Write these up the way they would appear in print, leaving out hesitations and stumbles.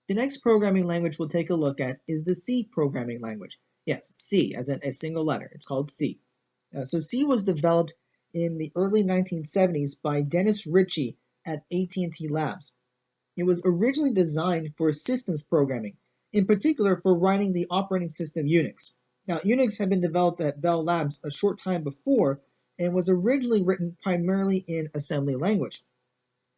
The next programming language we'll take a look at is the C programming language. Yes, C as in a single letter. It's called C. So C was developed in the early 1970s by Dennis Ritchie at AT&T Labs. It was originally designed for systems programming, in particular for writing the operating system Unix. Now, Unix had been developed at Bell Labs a short time before and was originally written primarily in assembly language.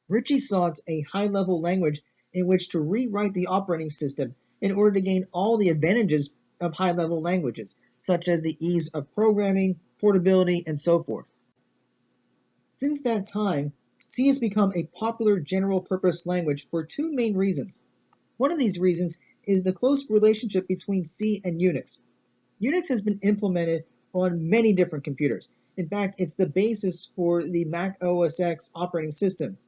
Ritchie sought a high-level language in which to rewrite the operating system in order to gain all the advantages of high-level languages, such as the ease of programming, portability, and so forth. Since that time, C has become a popular general-purpose language for two main reasons. One of these reasons is the close relationship between C and Unix. Unix has been implemented on many different computers. In fact, it's the basis for the Mac OS X operating system.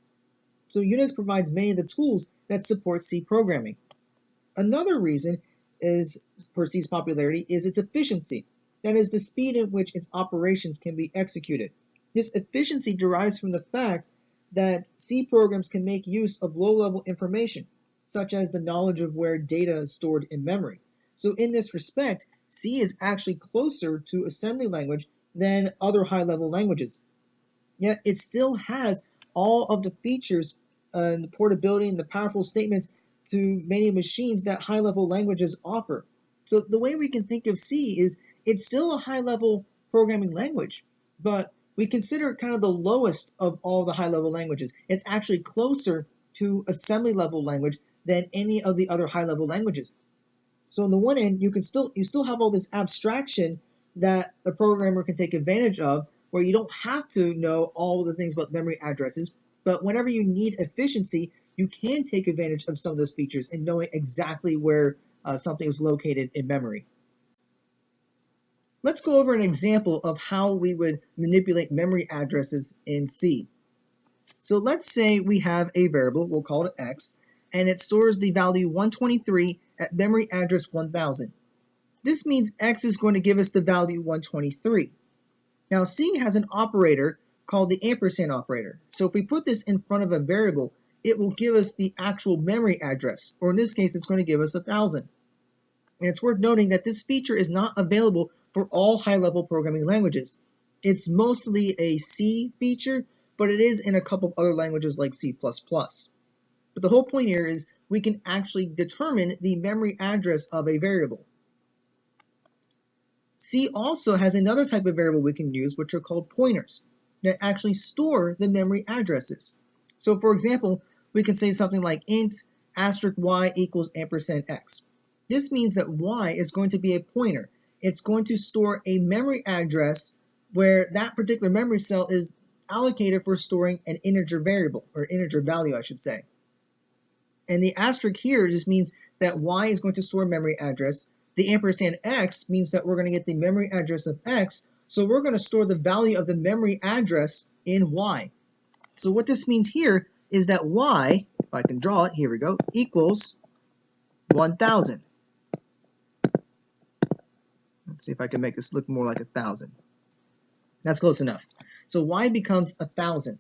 So Unix provides many of the tools that support C programming. Another reason for C's popularity is its efficiency. That is, the speed at which its operations can be executed. This efficiency derives from the fact that C programs can make use of low-level information, such as the knowledge of where data is stored in memory. So in this respect, C is actually closer to assembly language than other high-level languages. Yet it still has all of the features and the portability and the powerful statements to many machines that high-level languages offer. So the way we can think of C is it's still a high-level programming language, but we consider it kind of the lowest of all the high-level languages. It's actually closer to assembly-level language than any of the other high-level languages. So on the one end, you still have all this abstraction that a programmer can take advantage of, where you don't have to know all the things about memory addresses, but whenever you need efficiency, you can take advantage of some of those features and knowing exactly where something is located in memory. Let's go over an example of how we would manipulate memory addresses in C. So let's say we have a variable, we'll call it x, and it stores the value 123 at memory address 1000. This means x is going to give us the value 123. Now C has an operator called the ampersand operator. So if we put this in front of a variable, it will give us the actual memory address, or in this case, it's going to give us 1000. And it's worth noting that this feature is not available for all high-level programming languages. It's mostly a C feature, but it is in a couple of other languages like C++. But the whole point here is we can actually determine the memory address of a variable. C also has another type of variable we can use, which are called pointers, that actually store the memory addresses. So for example, we can say something like int asterisk y equals ampersand x. This means that y is going to be a pointer. It's going to store a memory address where that particular memory cell is allocated for storing an integer variable, or integer value, I should say. And the asterisk here just means that y is going to store a memory address. The ampersand x means that we're going to get the memory address of x, so we're going to store the value of the memory address in y. So what this means here is that y, if I can draw it, here we go, equals 1000. Let's see if I can make this look more like 1000. That's close enough. So y becomes 1000.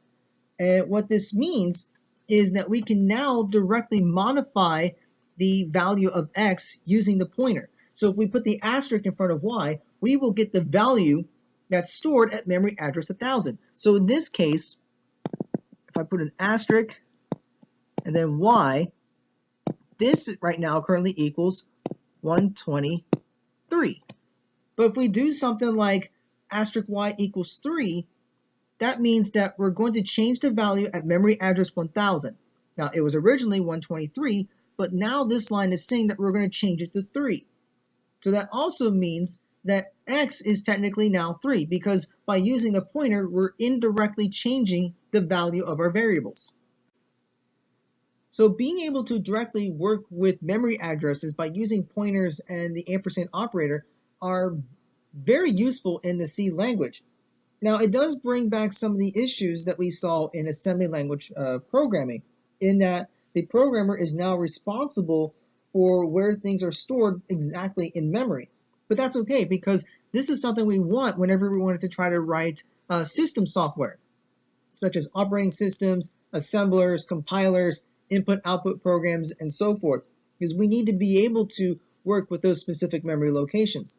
And what this means is that we can now directly modify the value of x using the pointer. So if we put the asterisk in front of y, we will get the value that's stored at memory address 1000. So in this case, if I put an asterisk and then y, this right now currently equals 123. But if we do something like asterisk y equals 3, that means that we're going to change the value at memory address 1000. Now, it was originally 123, but now this line is saying that we're going to change it to 3. So that also means that x is technically now 3, because by using the pointer, we're indirectly changing the value of our variables. So being able to directly work with memory addresses by using pointers and the ampersand operator are very useful in the C language. Now, it does bring back some of the issues that we saw in assembly language programming, in that the programmer is now responsible for where things are stored exactly in memory. But that's okay, because this is something we want whenever we wanted to try to write system software, such as operating systems, assemblers, compilers, input-output programs, and so forth. because we need to be able to work with those specific memory locations.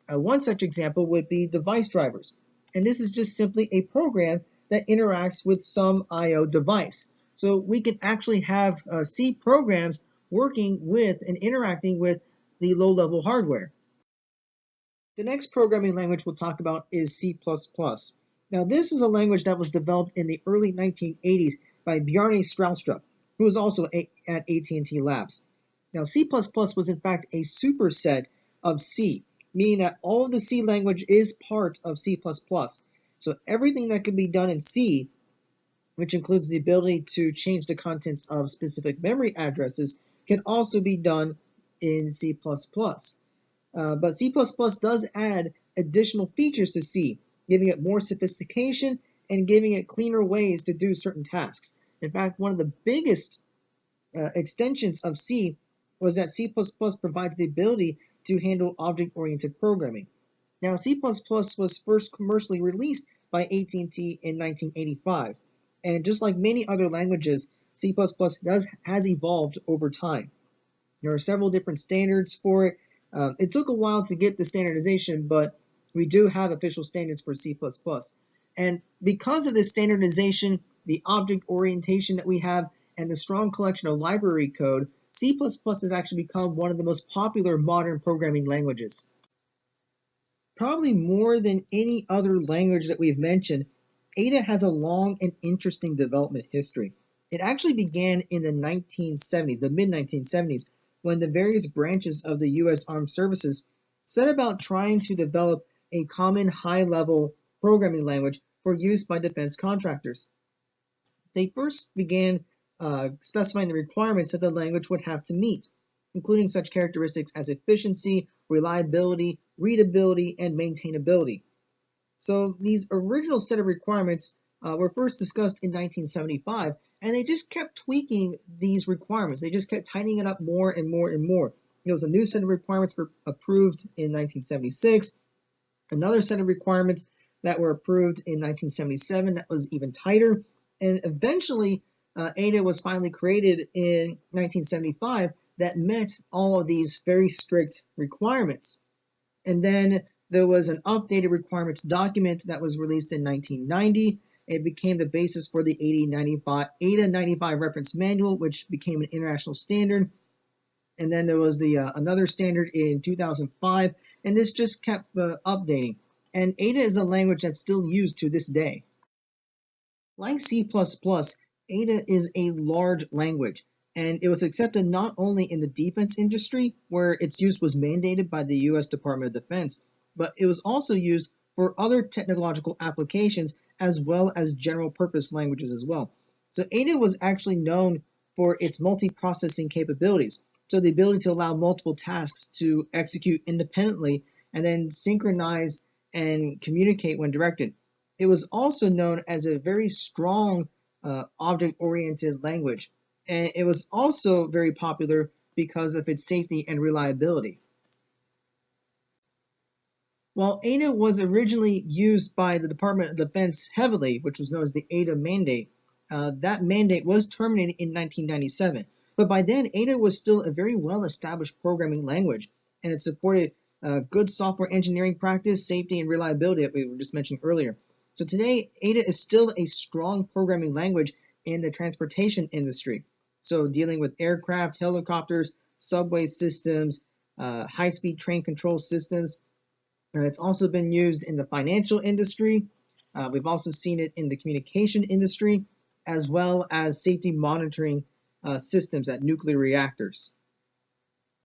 One such example would be device drivers. And this is just simply a program that interacts with some I/O device. So we can actually have C programs working with and interacting with the low-level hardware. The next programming language we'll talk about is C++. Now, this is a language that was developed in the early 1980s by Bjarne Stroustrup, who was also at AT&T Labs. Now, C++ was in fact a superset of C, meaning that all of the C language is part of C++. So everything that can be done in C, which includes the ability to change the contents of specific memory addresses, can also be done in C++. But C++ does add additional features to C, giving it more sophistication and giving it cleaner ways to do certain tasks. In fact, one of the biggest extensions of C was that C++ provides the ability to handle object-oriented programming. Now, C++ was first commercially released by AT&T in 1985, and just like many other languages, C++ has evolved over time. There are several different standards for it. It took a while to get the standardization, but we do have official standards for C++. And because of this standardization, the object orientation that we have, and the strong collection of library code, C++ has actually become one of the most popular modern programming languages. Probably more than any other language that we've mentioned, Ada has a long and interesting development history. It actually began in the 1970s, the mid-1970s, when the various branches of the U.S. Armed Services set about trying to develop a common high-level programming language for use by defense contractors. They first began specifying the requirements that the language would have to meet, including such characteristics as efficiency, reliability, readability, and maintainability. So these original set of requirements were first discussed in 1975, and they just kept tweaking these requirements. They just kept tightening it up more and more and more. There was a new set of requirements were approved in 1976, another set of requirements that were approved in 1977 that was even tighter, and eventually Ada was finally created in 1975 that met all of these very strict requirements. And then there was an updated requirements document that was released in 1990. It became the basis for the Ada 95 reference manual, which became an international standard. And then there was the another standard in 2005, and this just kept updating. And Ada is a language that's still used to this day. Like C++, Ada is a large language, and it was accepted not only in the defense industry, where its use was mandated by the U.S. Department of Defense, but it was also used for other technological applications as well as general purpose languages as well. So Ada was actually known for its multiprocessing capabilities, so the ability to allow multiple tasks to execute independently and then synchronize and communicate when directed. It was also known as a very strong object-oriented language, and it was also very popular because of its safety and reliability. While Ada was originally used by the Department of Defense heavily, which was known as the Ada Mandate, that mandate was terminated in 1997. But by then, Ada was still a very well-established programming language, and it supported good software engineering practice, safety, and reliability that we were just mentioning earlier. So today, Ada is still a strong programming language in the transportation industry. So dealing with aircraft, helicopters, subway systems, high-speed train control systems. It's also been used in the financial industry. We've also seen it in the communication industry, as well as safety monitoring systems at nuclear reactors.